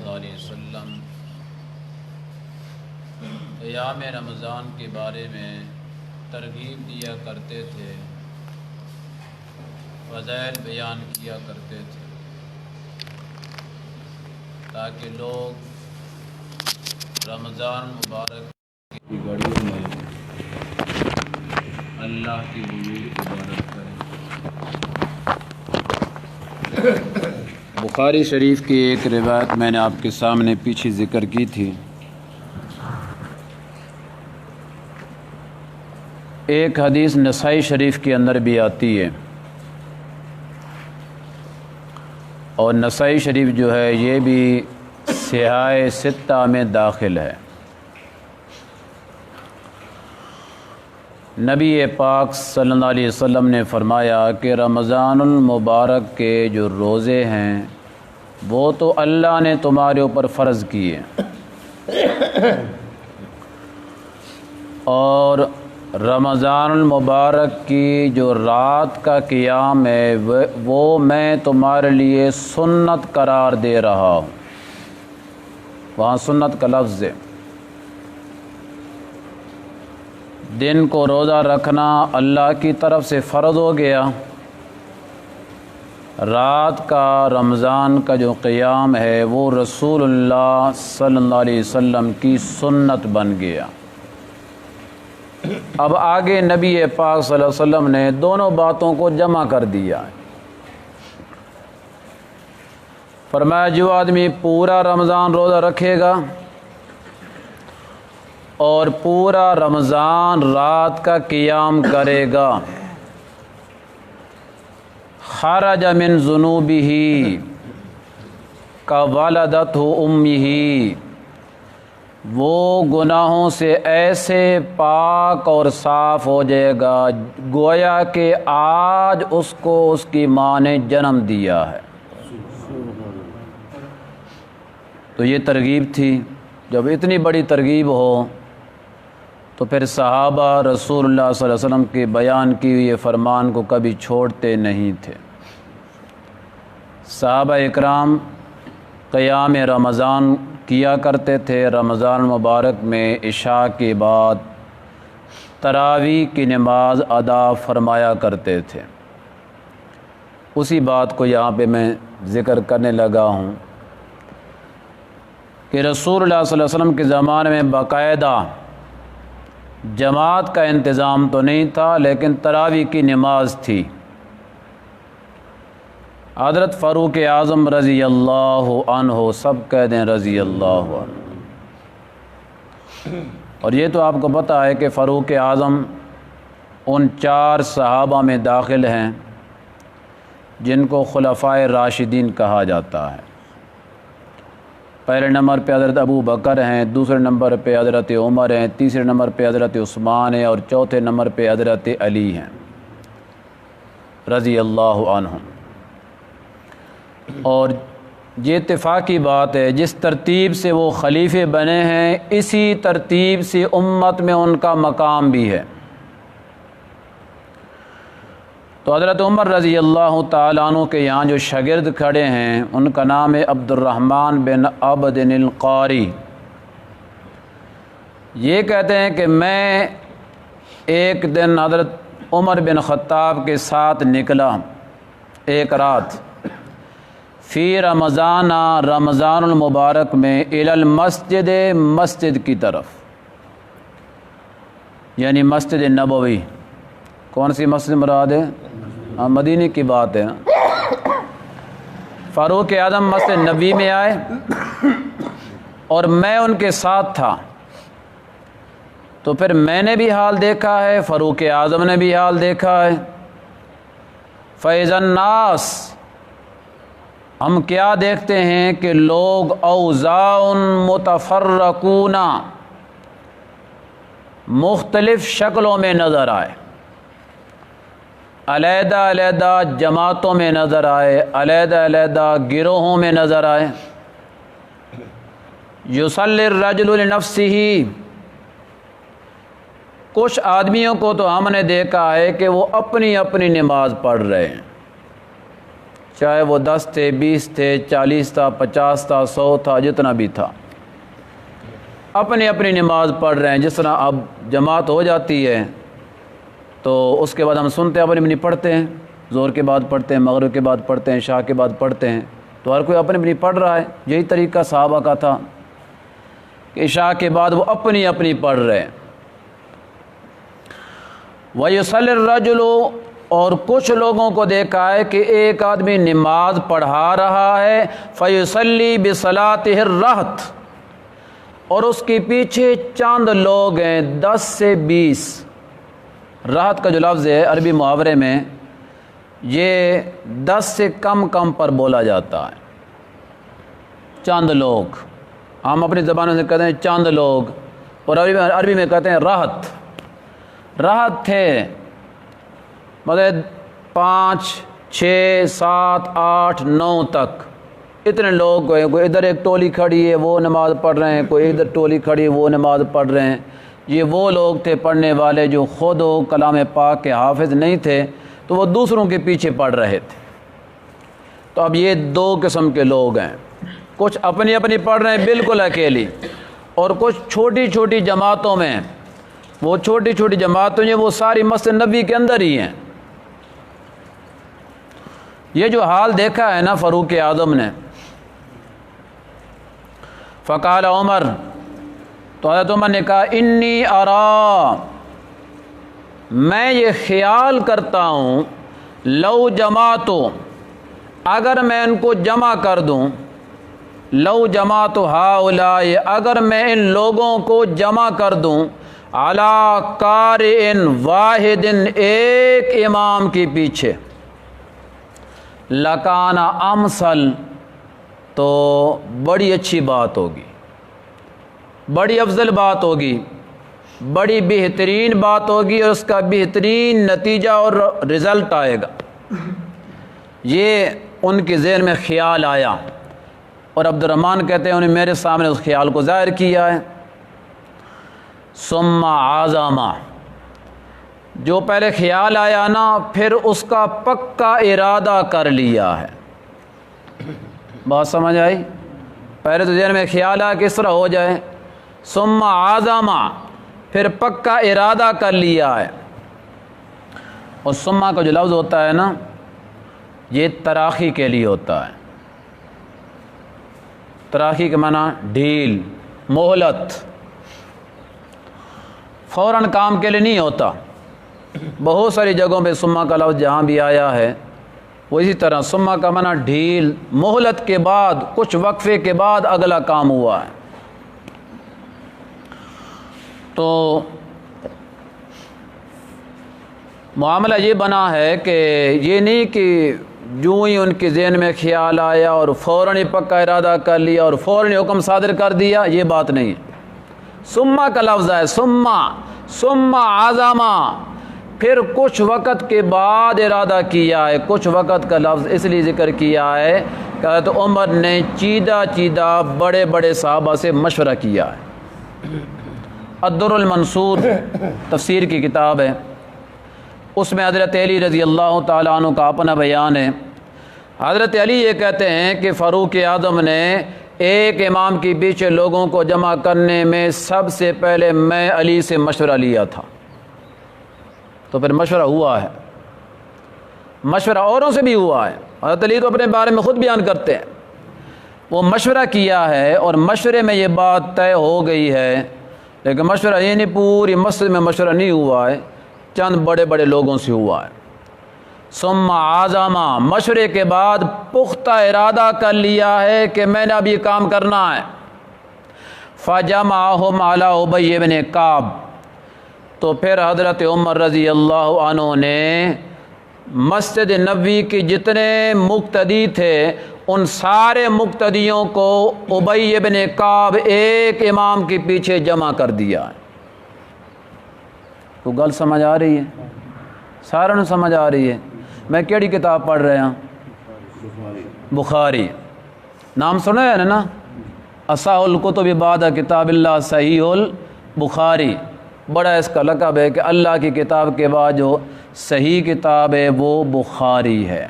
اللہ علیہ وسلم ایام رمضان کے بارے میں ترغیب دیا کرتے تھے، فضائل بیان کیا کرتے تھے تاکہ لوگ رمضان مبارک کی گھڑیوں میں اللہ کی حضور عبادت کریں۔ بخاری شریف کی ایک روایت میں نے آپ کے سامنے پیچھے ذکر کی تھی۔ ایک حدیث نسائی شریف کے اندر بھی آتی ہے، اور نسائی شریف جو ہے یہ بھی صحاح ستہ میں داخل ہے۔ نبی پاک صلی اللہ علیہ وسلم نے فرمایا کہ رمضان المبارک کے جو روزے ہیں وہ تو اللہ نے تمہارے اوپر فرض کیے، اور رمضان المبارک کی جو رات کا قیام ہے وہ میں تمہارے لیے سنت قرار دے رہا ہوں۔ وہاں سنت کا لفظ ہے۔ دن کو روزہ رکھنا اللہ کی طرف سے فرض ہو گیا، رات کا رمضان کا جو قیام ہے وہ رسول اللہ صلی اللہ علیہ وسلم کی سنت بن گیا۔ اب آگے نبی پاک صلی اللہ علیہ وسلم نے دونوں باتوں کو جمع کر دیا۔ فرمایا جو آدمی پورا رمضان روزہ رکھے گا اور پورا رمضان رات کا قیام کرے گا، خرج من ذنوبہ کولدتہ امہ، وہ گناہوں سے ایسے پاک اور صاف ہو جائے گا گویا کہ آج اس کو اس کی ماں نے جنم دیا ہے۔ تو یہ ترغیب تھی۔ جب اتنی بڑی ترغیب ہو تو پھر صحابہ رسول اللہ صلی اللہ علیہ وسلم کے بیان کی ہوئی فرمان کو کبھی چھوڑتے نہیں تھے۔ صحابہ اکرام قیام رمضان کیا کرتے تھے۔ رمضان مبارک میں عشاء کے بعد تراویح کی نماز ادا فرمایا کرتے تھے۔ اسی بات کو یہاں پہ میں ذکر کرنے لگا ہوں کہ رسول اللہ صلی اللہ علیہ وسلم کے زمانے میں باقاعدہ جماعت کا انتظام تو نہیں تھا، لیکن تراویح کی نماز تھی۔ حضرت فاروق اعظم رضی اللہ عنہ، سب کہہ دیں رضی اللہ عنہ۔ اور یہ تو آپ کو پتہ ہے کہ فاروق اعظم ان 4 صحابہ میں داخل ہیں جن کو خلفائے راشدین کہا جاتا ہے۔ پہلے نمبر پہ حضرت ابو بکر ہیں، دوسرے نمبر پہ حضرت عمر ہیں، تیسرے نمبر پہ حضرت عثمان ہیں، اور چوتھے نمبر پہ حضرت علی ہیں رضی اللہ عنہم۔ اور یہ اتفاقی بات ہے، جس ترتیب سے وہ خلیفے بنے ہیں اسی ترتیب سے امت میں ان کا مقام بھی ہے۔ تو حضرت عمر رضی اللہ تعالیٰ عنہ کے یہاں جو شاگرد کھڑے ہیں ان کا نام ہے عبد الرحمن بن عبد القاری۔ یہ کہتے ہیں کہ میں ایک دن حضرت عمر بن خطاب کے ساتھ نکلا ایک رات، فی رمضان، رمضان المبارک میں، الی المسجد، مسجد کی طرف، یعنی مسجد نبوی۔ کون سی مسجد مراد ہے؟ مدینے کی بات ہے۔ فاروق اعظم مسجد نبی میں آئے اور میں ان کے ساتھ تھا، تو پھر میں نے بھی حال دیکھا ہے، فاروق اعظم نے بھی حال دیکھا ہے۔ فَإِذَا النَّاسُ، ہم کیا دیکھتے ہیں کہ لوگ اوزاع متفرقون، مختلف شکلوں میں نظر آئے، علیحدہ علیحدہ جماعتوں میں نظر آئے، علیحدہ علیحدہ گروہوں میں نظر آئے۔ یصلی الرجل لنفسہ، کچھ آدمیوں کو تو ہم نے دیکھا ہے کہ وہ اپنی اپنی نماز پڑھ رہے ہیں، چاہے وہ 10 تھے، 20 تھے، 40 تھا، 50 تھا، 100 تھا، جتنا بھی تھا، اپنی اپنی نماز پڑھ رہے ہیں۔ جس طرح اب جماعت ہو جاتی ہے تو اس کے بعد ہم سنتے ہیں، اپنی اپنی پڑھتے ہیں، ظہر کے بعد پڑھتے ہیں، مغرب کے بعد پڑھتے ہیں، عشاء کے بعد پڑھتے ہیں، تو ہر کوئی اپنی اپنی پڑھ رہا ہے۔ یہی طریقہ صحابہ کا تھا کہ عشاء کے بعد وہ اپنی اپنی پڑھ رہے ہیں۔ وَيُصَلِّ الرَّجُلُ، اور کچھ لوگوں کو دیکھا ہے کہ ایک آدمی نماز پڑھا رہا ہے، فَيُصَلِّي بِصَلَاتِهِ الرَّهْطِ، اور اس کے پیچھے چند لوگ ہیں، 10 سے 20۔ راحت کا جو لفظ ہے عربی محاورے میں یہ 10 سے کم پر بولا جاتا ہے۔ چند لوگ، ہم اپنی زبانوں سے کہتے ہیں چند لوگ، اور عربی میں کہتے ہیں راحت تھے، مطلب 5، 6، 7، 8، 9 تک اتنے لوگ ہیں۔ کوئی ادھر ایک ٹولی کھڑی ہے وہ نماز پڑھ رہے ہیں، کوئی ادھر ٹولی کھڑی ہے وہ نماز پڑھ رہے ہیں۔ یہ وہ لوگ تھے پڑھنے والے جو خود و کلام پاک کے حافظ نہیں تھے، تو وہ دوسروں کے پیچھے پڑھ رہے تھے۔ تو اب یہ 2 قسم کے لوگ ہیں، کچھ اپنی اپنی پڑھ رہے ہیں بالکل اکیلی، اور کچھ چھوٹی چھوٹی جماعتوں میں۔ وہ چھوٹی چھوٹی جماعتیں ہیں وہ ساری مسجد نبی کے اندر ہی ہیں۔ یہ جو حال دیکھا ہے نا فاروق اعظم نے، فقال عمر، تو حضرت عمر نے کہا انی ارا، میں یہ خیال کرتا ہوں، لو جماعتو، اگر میں ان کو جمع کر دوں، لو جماعت ہؤلاء، اگر میں ان لوگوں کو جمع کر دوں، علی قارئ واحد، ایک امام کے پیچھے، لکان امثل، تو بڑی اچھی بات ہوگی، بڑی افضل بات ہوگی، بڑی بہترین بات ہوگی، اور اس کا بہترین نتیجہ اور رزلٹ آئے گا۔ یہ ان کے ذہن میں خیال آیا، اور عبد الرحمن کہتے ہیں انہیں میرے سامنے اس خیال کو ظاہر کیا ہے۔ ثم عزم، جو پہلے خیال آیا نا پھر اس کا پکا ارادہ کر لیا ہے۔ بات سمجھ آئی؟ پہلے تو ذہن میں خیال آیا کس طرح ہو جائے، ثم عزم، پھر پکا ارادہ کر لیا ہے۔ اور ثم کا جو لفظ ہوتا ہے نا یہ تراخی کے لیے ہوتا ہے۔ تراخی کے معنی ڈھیل، مہلت، فوراً کام کے لیے نہیں ہوتا۔ بہت ساری جگہوں پہ ثم کا لفظ جہاں بھی آیا ہے وہ اسی طرح ثم کا معنی ڈھیل، مہلت کے بعد، کچھ وقفے کے بعد اگلا کام ہوا ہے۔ تو معاملہ یہ بنا ہے کہ یہ نہیں کہ جو ہی ان کے ذہن میں خیال آیا اور فوراً ہی پکا ارادہ کر لیا اور فوراً ہی حکم صادر کر دیا، یہ بات نہیں ہے۔ ثم کا لفظ ہے، ثم عزم، پھر کچھ وقت کے بعد ارادہ کیا ہے۔ کچھ وقت کا لفظ اس لیے ذکر کیا ہے کہ حضرت عمر نے چیدہ بڑے بڑے صحابہ سے مشورہ کیا ہے۔ الدر المنصور تفسیر کی کتاب ہے، اس میں حضرت علی رضی اللہ تعالیٰ عنہ کا اپنا بیان ہے۔ حضرت علی یہ کہتے ہیں کہ فاروق اعظم نے ایک امام کے پیچھے لوگوں کو جمع کرنے میں سب سے پہلے میں علی سے مشورہ لیا تھا۔ تو پھر مشورہ ہوا ہے، مشورہ اوروں سے بھی ہوا ہے۔ حضرت علی تو اپنے بارے میں خود بیان کرتے ہیں، وہ مشورہ کیا ہے اور مشورے میں یہ بات طے ہو گئی ہے، لیکن مشورہ یہ نہیں پوری مسجد میں مشورہ نہیں ہوا ہے، چند بڑے بڑے لوگوں سے ہوا ہے۔ ثم عزم، مشورے کے بعد پختہ ارادہ کر لیا ہے کہ میں نے اب یہ کام کرنا ہے۔ فجمعهم علی ابی بن کعب، تو پھر حضرت عمر رضی اللہ عنہ نے مسجد نبوی کے جتنے مقتدی تھے ان سارے مقتدیوں کو ابی بن کعب ایک امام کے پیچھے جمع کر دیا ہے۔ تو گل سمجھ آ رہی ہے؟ ساروں نے سمجھ آ رہی ہے؟ میں کیڑی کتاب پڑھ رہا ہوں؟ بخاری، نام سنا ہے نا؟ اصح الکتب بعد کتاب اللہ صحیح البخاری، بڑا اس کا لقب ہے کہ اللہ کی کتاب کے بعد جو صحیح کتاب ہے وہ بخاری ہے۔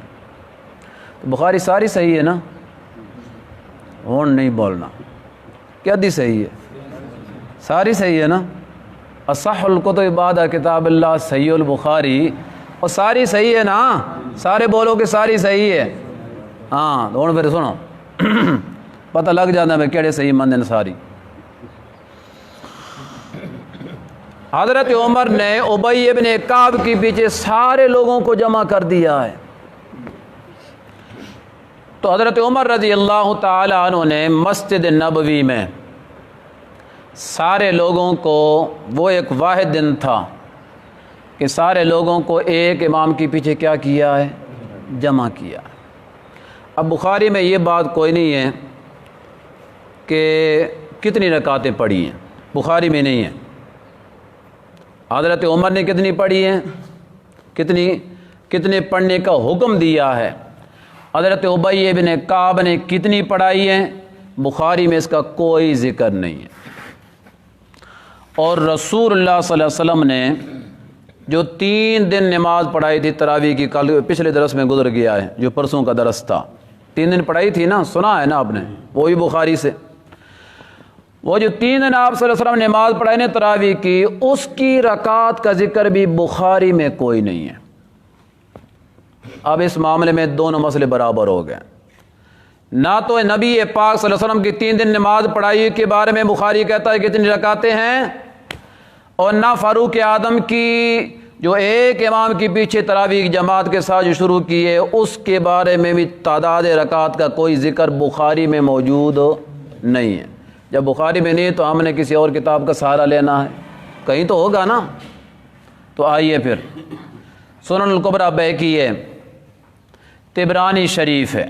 بخاری ساری صحیح ہے نا؟ اور نہیں بولنا کیا دی صحیح ہے؟ ساری صحیح ہے نا؟ اصح الکتب بعد کتاب اللہ صحیح البخاری، اور ساری صحیح ہے نا؟ سارے بولو کہ ساری صحیح ہے؟ ہاں تو ہوں پھر سنو پتہ لگ جاتا ہے کہڑے صحیح مند ہیں ساری۔ حضرت عمر نے ابی ابن کعب کے پیچھے سارے لوگوں کو جمع کر دیا ہے، تو حضرت عمر رضی اللہ تعالی عنہ نے مسجد نبوی میں سارے لوگوں کو، وہ ایک واحد دن تھا کہ سارے لوگوں کو ایک امام کے پیچھے کیا کیا ہے؟ جمع کیا۔ اب بخاری میں یہ بات کوئی نہیں ہے کہ کتنی رکعتیں پڑھی ہیں، بخاری میں نہیں ہے۔ حضرت عمر نے کتنی پڑھی ہیں، کتنے پڑھنے کا حکم دیا ہے، حضرت ابی ابن کعب نے کتنی پڑھائی ہیں، بخاری میں اس کا کوئی ذکر نہیں ہے۔ اور رسول اللہ صلی اللہ علیہ وسلم نے جو 3 دن نماز پڑھائی تھی تراویح کی، کل پچھلے درس میں گزر گیا ہے، جو پرسوں کا درس تھا، 3 دن پڑھائی تھی نا، سنا ہے نا آپ نے، وہی بخاری سے۔ وہ جو 3 دن آپ صلی اللہ علیہ وسلم نے نماز پڑھائی نے تراویح کی، اس کی رکعات کا ذکر بھی بخاری میں کوئی نہیں ہے۔ اب اس معاملے میں دونوں مسئلے برابر ہو گئے، نہ تو نبی پاک صلی اللہ علیہ وسلم کی 3 دن نماز پڑھائی کے بارے میں بخاری کہتا ہے کتنی رکعتیں ہیں، اور نہ فاروق اعظم کی جو ایک امام کے پیچھے تراویح کی جماعت کے ساتھ جو شروع کی ہے، اس کے بارے میں بھی تعداد رکعات کا کوئی ذکر بخاری میں موجود نہیں ہے۔ جب بخاری میں نہیں تو ہم نے کسی اور کتاب کا سہارا لینا ہے، کہیں تو ہوگا نا۔ تو آئیے پھر سنن الکبریٰ بیہقی ہے، طبرانی شریف ہے،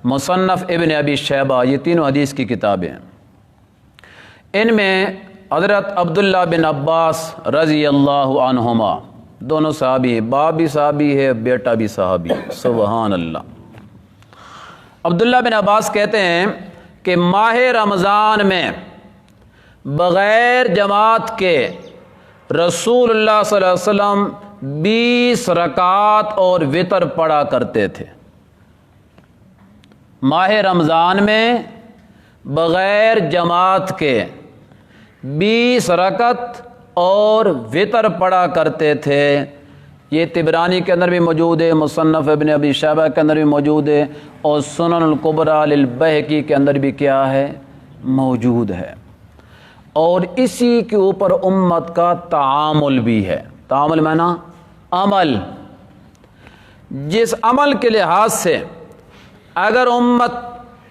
مصنف ابن ابی شیبہ، یہ تینوں حدیث کی کتابیں ہیں۔ ان میں حضرت عبداللہ بن عباس رضی اللہ عنہما، دونوں صحابی ہیں، باپ بھی صحابی ہے، بیٹا بھی صحابی ہے، سبحان اللہ۔ عبداللہ بن عباس کہتے ہیں کہ ماہ رمضان میں بغیر جماعت کے رسول اللہ صلی اللہ علیہ وسلم 20 رکعات اور وتر پڑھا کرتے تھے۔ ماہ رمضان میں بغیر جماعت کے 20 رکعت اور وتر پڑھا کرتے تھے۔ یہ طبرانی کے اندر بھی موجود ہے، مصنف ابن ابی شیبہ کے اندر بھی موجود ہے، اور سنن الکبریٰ للبیہقی کے اندر بھی کیا ہے؟ موجود ہے۔ اور اسی کے اوپر امت کا تعامل بھی ہے۔ تعامل معنی عمل، جس عمل کے لحاظ سے اگر امت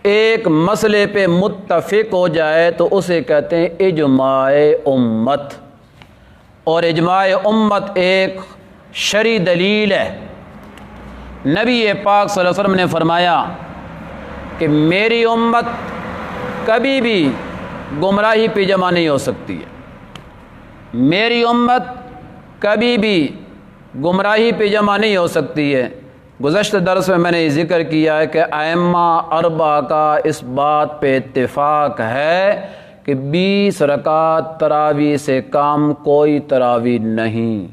ایک مسئلے پہ متفق ہو جائے تو اسے کہتے ہیں اجماع امت، اور اجماع امت ایک شرعی دلیل ہے۔ نبی پاک صلی اللہ علیہ وسلم نے فرمایا کہ میری امت کبھی بھی گمراہی پہ جمع نہیں ہو سکتی ہے، میری امت کبھی بھی گمراہی پہ جمع نہیں ہو سکتی ہے۔ گزشتہ درس میں نے یہ ذکر کیا ہے کہ ائمہ 4 کا اس بات پہ اتفاق ہے کہ 20 رکعت تراویح سے کم کوئی تراویح نہیں،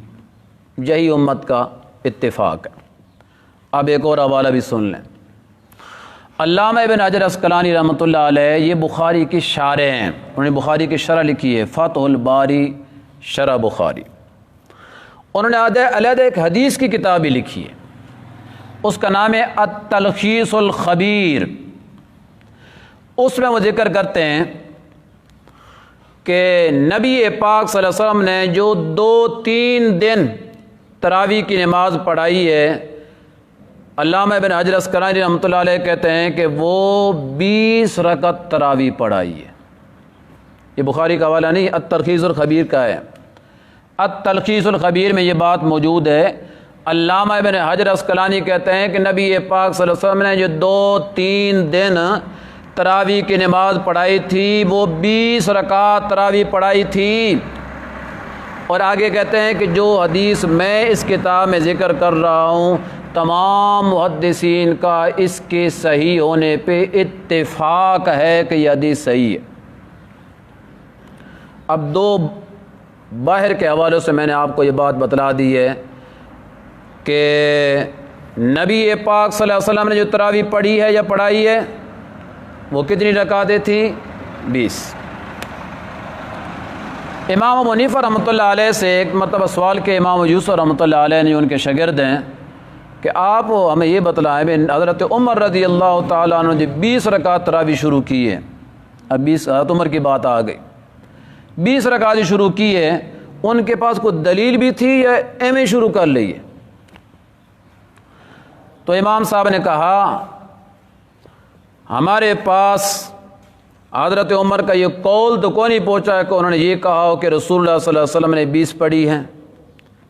یہی امت کا اتفاق ہے۔ اب ایک اور حوالہ بھی سن لیں۔ علامہ ابن حجر عسقلانی رحمۃ اللہ علیہ یہ بخاری کی شارح ہیں، انہوں نے بخاری کی شرح لکھی ہے، فتح الباری شرح بخاری۔ انہوں نے علیحدہ ایک حدیث کی کتاب بھی لکھی ہے، اس کا نام ہے التلخیص الخبیر۔ اس میں وہ ذکر کرتے ہیں کہ نبی پاک صلی اللہ علیہ وسلم نے جو 2-3 دن تراویح کی نماز پڑھائی ہے، علامہ ابن حجر عسقلانی رحمۃ اللہ علیہ کہتے ہیں کہ وہ 20 رکعت تراویح پڑھائی ہے۔ یہ بخاری کا حوالہ نہیں، التلخیص الخبیر کا ہے۔ التلخیص الخبیر میں یہ بات موجود ہے۔ علامہ ابن حجر عسقلانی کہتے ہیں کہ نبی پاک صلی اللہ علیہ وسلم نے جو 2-3 دن تراویح کی نماز پڑھائی تھی وہ 20 رکعت تراویح پڑھائی تھی۔ اور آگے کہتے ہیں کہ جو حدیث میں اس کتاب میں ذکر کر رہا ہوں، تمام محدثین کا اس کے صحیح ہونے پہ اتفاق ہے کہ یہ حدیث صحیح ہے۔ اب 2 باہر کے حوالوں سے میں نے آپ کو یہ بات بتلا دی ہے کہ نبی پاک صلی اللہ علیہ وسلم نے جو تراویح پڑھی ہے یا پڑھائی ہے وہ کتنی رکعتیں تھیں؟ 20۔ امام ابو حنیفہ رحمۃ اللہ علیہ سے ایک مرتبہ سوال کے امام یوسف رحمۃ اللہ علیہ نے ان کے شاگرد ہیں کہ آپ ہمیں یہ بتلائیں کہ حضرت عمر رضی اللہ تعالیٰ عنہ نے 20 رکعت تراویح شروع کی ہے، اب 20 حضرت عمر کی بات آ گئی، 20 رکعت شروع کی ہے، ان کے پاس کوئی دلیل بھی تھی یا ایم اے شروع کر لی ہے؟ تو امام صاحب نے کہا ہمارے پاس حضرت عمر کا یہ قول تو کوئی نہیں پہنچا ہے کہ انہوں نے یہ کہا ہو کہ رسول اللہ صلی اللہ علیہ وسلم نے 20 پڑھی ہیں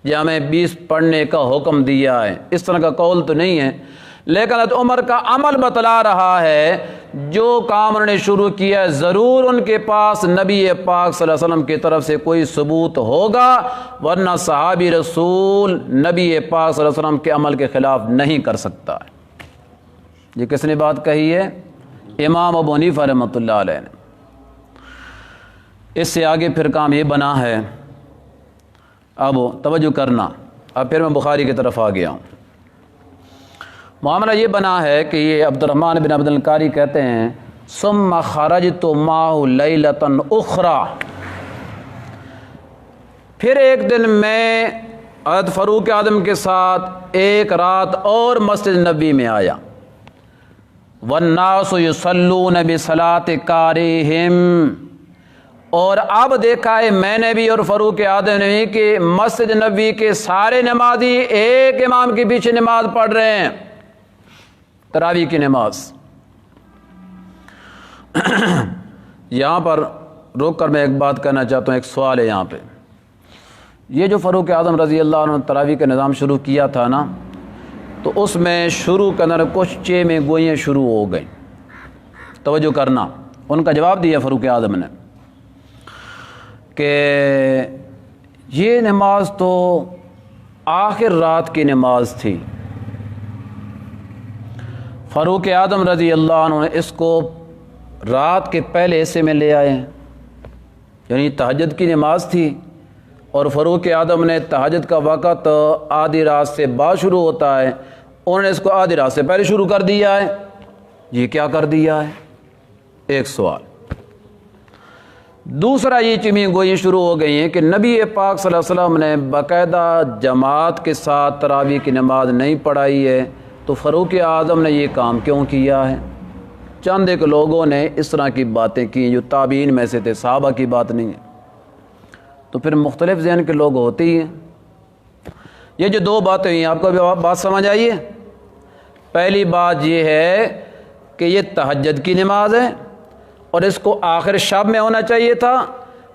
یا ہمیں 20 پڑھنے کا حکم دیا ہے، اس طرح کا قول تو نہیں ہے، لیکن حضرت عمر کا عمل بتلا رہا ہے جو کام انہوں نے شروع کیا ہے ضرور ان کے پاس نبی پاک صلی اللہ علیہ وسلم کی طرف سے کوئی ثبوت ہوگا، ورنہ صحابی رسول نبی پاک صلی اللہ علیہ وسلم کے عمل کے خلاف نہیں کر سکتا ہے۔ یہ کس نے بات کہی ہے؟ امام ابو حنیفہ رحمۃ اللہ علیہ نے۔ اس سے آگے پھر کام یہ بنا ہے، اب توجہ کرنا، اب پھر میں بخاری کی طرف آ گیا ہوں۔ معاملہ یہ بنا ہے کہ یہ عبد الرحمن بن عبد القاری کہتے ہیں ثم خرجت معه لیلة اخرى، پھر ایک دن میں حضرت فاروق اعظم کے ساتھ ایک رات اور مسجد نبوی میں آیا، والناس یصلون بصلاة کارہم، اور اب دیکھا ہے میں نے بھی اور فاروق اعظم نے بھی کہ مسجد نبوی کے سارے نمازی ایک امام کے پیچھے نماز پڑھ رہے ہیں، تراویح کی نماز۔ یہاں پر روک کر میں ایک بات کہنا چاہتا ہوں، ایک سوال ہے یہاں پہ، یہ جو فاروق اعظم رضی اللہ عنہ تراویح کا نظام شروع کیا تھا نا، تو اس میں شروع کے اندر کچھ چے میں گوئیاں شروع ہو گئیں، توجہ کرنا، ان کا جواب دیا فاروق اعظم نے کہ یہ نماز تو آخر رات کی نماز تھی، فاروق اعظم رضی اللہ عنہ نے اس کو رات کے پہلے حصے میں لے آئے ہیں، یعنی تہجد کی نماز تھی اور فاروق اعظم نے تہجد کا وقت آدھی رات سے بعد شروع ہوتا ہے، انہوں نے اس کو آدھی رات سے پہلے شروع کر دیا ہے، یہ کیا کر دیا ہے؟ ایک سوال۔ دوسرا یہ چمی گوئی شروع ہو گئی ہیں کہ نبی پاک صلی اللہ علیہ وسلم نے باقاعدہ جماعت کے ساتھ تراویح کی نماز نہیں پڑھائی ہے، تو فاروق اعظم نے یہ کام کیوں کیا ہے؟ چند ایک لوگوں نے اس طرح کی باتیں کی جو تابعین میں سے تھے، صحابہ کی بات نہیں ہے، تو پھر مختلف ذہن کے لوگ ہوتے ہی ہیں۔ یہ جو دو باتیں ہوئی ہیں آپ کو بھی بات سمجھ آئیے؟ پہلی بات یہ ہے کہ یہ تہجد کی نماز ہے اور اس کو آخر شب میں ہونا چاہیے تھا،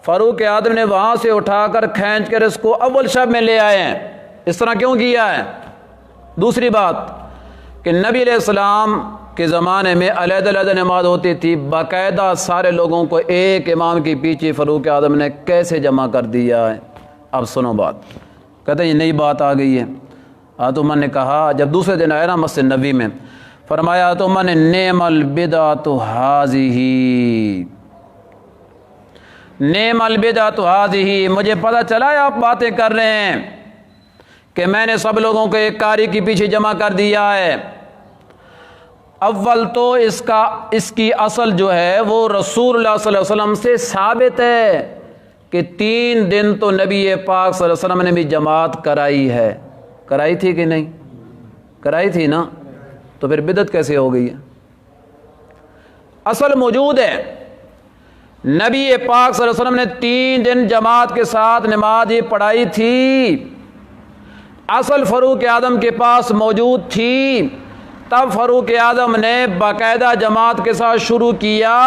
فاروق اعظم نے وہاں سے اٹھا کر کھینچ کر اس کو اول شب میں لے آئے ہیں، اس طرح کیوں کیا ہے؟ دوسری بات کہ نبی علیہ السلام کے زمانے میں علیحدہ نماز ہوتی تھی، باقاعدہ سارے لوگوں کو ایک امام کے پیچھے فاروق اعظم نے کیسے جمع کر دیا ہے؟ اب سنو بات، کہتے ہیں یہ نئی بات آ گئی ہے۔ حضرت عمر نے کہا جب دوسرے دن آیا نا مسجد نبوی میں، فرمایا حضرت عمر نے نعم البدعۃ ھذہ، نعم البدعۃ ھذہ، مجھے پتہ چلا ہے آپ باتیں کر رہے ہیں کہ میں نے سب لوگوں کو ایک قاری کے پیچھے جمع کر دیا ہے۔ اول تو اس کی اصل جو ہے وہ رسول اللہ صلی اللہ علیہ وسلم سے ثابت ہے کہ 3 دن تو نبی پاک صلی اللہ علیہ وسلم نے بھی جماعت کرائی ہے، کرائی تھی کہ نہیں؟ کرائی تھی نا، تو پھر بدعت کیسے ہو گئی ہے؟ اصل موجود ہے، نبی پاک صلی اللہ علیہ وسلم نے 3 دن جماعت کے ساتھ نماز یہ پڑھائی تھی، اصل فاروق اعظم کے پاس موجود تھی، تب فاروق اعظم نے باقاعدہ جماعت کے ساتھ شروع کیا،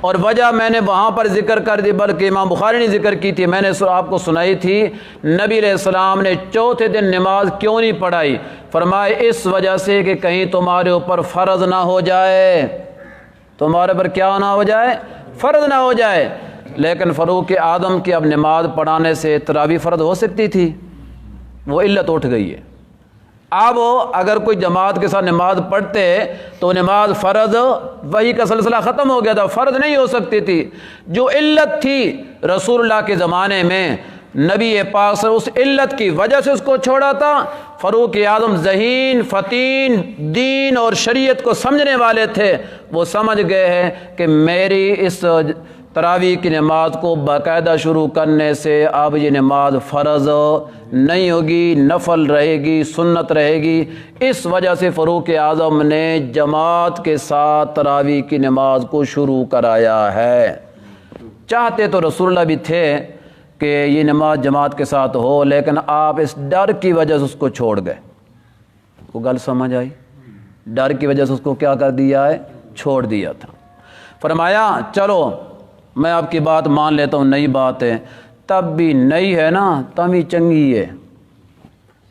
اور وجہ میں نے وہاں پر ذکر کر دی، بلکہ امام بخاری نے ذکر کی تھی، میں نے آپ کو سنائی تھی، نبی علیہ السلام نے چوتھے دن نماز کیوں نہیں پڑھائی؟ فرمائے اس وجہ سے کہ کہیں تمہارے اوپر فرض نہ ہو جائے، تمہارے پر کیا نہ ہو جائے؟ فرض نہ ہو جائے۔ لیکن فاروق اعظم کی اب نماز پڑھانے سے تراویح فرض ہو سکتی تھی، وہ علت اٹھ گئی ہے۔ اب اگر کوئی جماعت کے ساتھ نماز پڑھتے تو نماز فرض وہی کا سلسلہ ختم ہو گیا تھا، فرض نہیں ہو سکتی تھی۔ جو علت تھی رسول اللہ کے زمانے میں، نبی پاک سے اس علت کی وجہ سے اس کو چھوڑا تھا، فاروق اعظم ذہین فتین دین اور شریعت کو سمجھنے والے تھے، وہ سمجھ گئے ہیں کہ میری اس تراویح کی نماز کو باقاعدہ شروع کرنے سے اب یہ نماز فرض نہیں ہوگی، نفل رہے گی، سنت رہے گی۔ اس وجہ سے فاروق اعظم نے جماعت کے ساتھ تراویح کی نماز کو شروع کرایا ہے۔ چاہتے تو رسول اللہ بھی تھے کہ یہ نماز جماعت کے ساتھ ہو، لیکن آپ اس ڈر کی وجہ سے اس کو چھوڑ گئے۔ وہ گل سمجھ آئی؟ ڈر کی وجہ سے اس کو کیا کر دیا ہے؟ چھوڑ دیا تھا۔ فرمایا چلو میں آپ کی بات مان لیتا ہوں، نئی بات ہے، تب بھی نئی ہے نا تب بھی چنگی ہے۔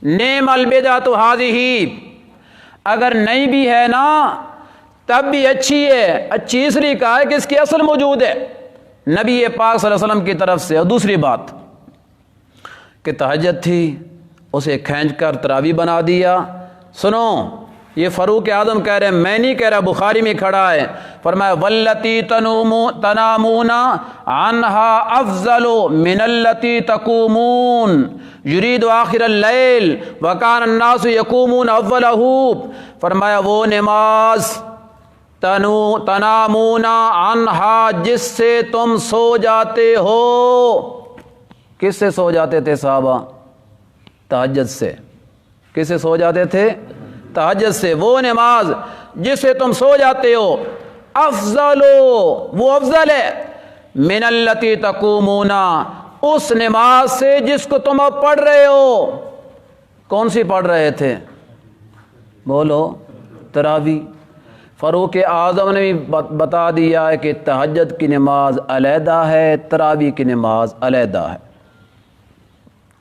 نعم البدعۃ ھذہ، اگر نئی بھی ہے نا تب بھی اچھی ہے۔ اچھی اس لیے کہا ہے کہ اس کی اصل موجود ہے نبی پاک صلی اللہ علیہ وسلم کی طرف سے۔ اور دوسری بات کہ تہجد تھی، اسے کھینچ کر تراویح بنا دیا۔ سنو، یہ فاروق اعظم کہہ رہے ہیں، میں نہیں کہہ رہا، بخاری میں کھڑا ہے۔ فرمایا واللتی تنامون عنہا افضل من اللتی تقومون یرید آخر اللیل وکان الناس یقومون اولہ۔ فرمایا وہ نماز تنامون عنہا جس سے تم سو جاتے ہو۔ کس سے سو جاتے تھے صحابہ؟ تہجد سے۔ کس سے سو جاتے تھے؟ تہجد سے۔ وہ نماز جس سے تم سو جاتے ہو، افضل، وہ افضل ہے، من اللتی تقومون، اس نماز سے جس کو تم اب پڑھ رہے ہو۔ کون سی پڑھ رہے تھے؟ بولو، تراویح۔ فاروق اعظم نے بھی بتا دیا ہے کہ تہجد کی نماز علیحدہ ہے، تراویح کی نماز علیحدہ ہے۔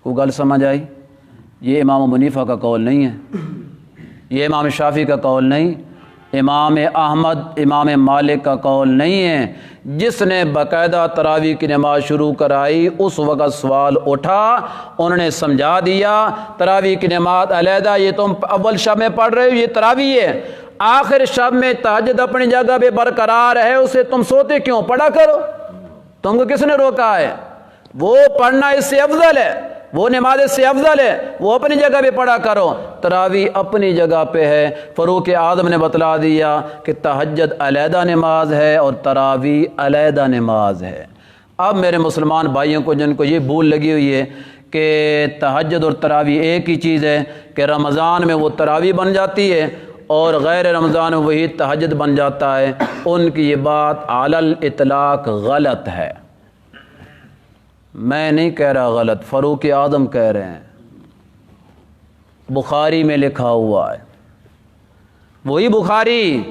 کوئی گل سمجھ آئی؟ یہ امام ابو حنیفہ کا قول نہیں ہے، یہ امام شافعی کا قول نہیں، امام احمد امام مالک کا قول نہیں ہے۔ جس نے باقاعدہ تراویح کی نماز شروع کرائی اس وقت سوال اٹھا، انہوں نے سمجھا دیا تراویح کی نماز علیحدہ، یہ تم اول شب میں پڑھ رہے ہو یہ تراویح ہے، آخر شب میں تہجد اپنی جگہ پہ برقرار ہے، اسے تم سوتے کیوں؟ پڑھا کرو، تم کو کس نے روکا ہے؟ وہ پڑھنا اس سے افضل ہے، وہ نماز اس سے افضل ہے، وہ اپنی جگہ پہ پڑھا کرو۔ تراویح اپنی جگہ پہ ہے۔ فاروق اعظم نے بتلا دیا کہ تہجد علیحدہ نماز ہے اور تراویح علیحدہ نماز ہے۔ اب میرے مسلمان بھائیوں کو جن کو یہ بھول لگی ہوئی ہے کہ تہجد اور تراویح ایک ہی چیز ہے، کہ رمضان میں وہ تراویح بن جاتی ہے اور غیر رمضان میں وہی تہجد بن جاتا ہے، ان کی یہ بات علی الاطلاق غلط ہے۔ میں نہیں کہہ رہا غلط، فاروق اعظم کہہ رہے ہیں، بخاری میں لکھا ہوا ہے، وہی بخاری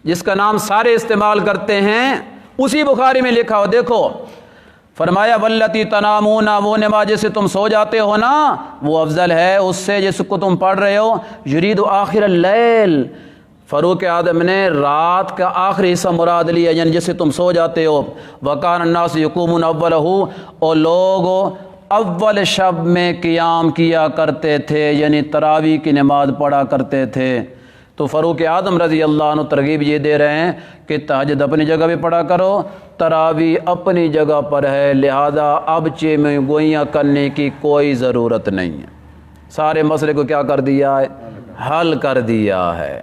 جس کا نام سارے استعمال کرتے ہیں، اسی بخاری میں لکھا ہو۔ دیکھو فرمایا واللتی تنامون، وہ نماز جس سے تم سو جاتے ہو نا وہ افضل ہے اس سے جس کو تم پڑھ رہے ہو، یرید آخر اللیل، فاروق اعظم نے رات کا آخری حصہ مراد لیا، یعنی جس سے تم سو جاتے ہو۔ وکان الناس یقومون اولہ، اور لوگ اول شب میں قیام کیا کرتے تھے، یعنی تراویح کی نماز پڑھا کرتے تھے۔ تو فاروق اعظم رضی اللہ عنہ ترغیب یہ دے رہے ہیں کہ تہجد اپنی جگہ پہ پڑھا کرو، تراویح اپنی جگہ پر ہے، لہذا اب میں گوئیاں کرنے کی کوئی ضرورت نہیں ہے۔ سارے مسئلے کو کیا کر دیا ہے؟ حل کر دیا ہے۔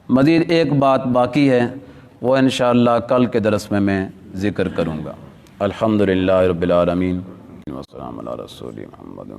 مزید ایک بات باقی ہے، وہ انشاءاللہ کل کے درس میں ذکر کروں گا۔ الحمدللہ رب العالمین والسلام علی رسول محمد۔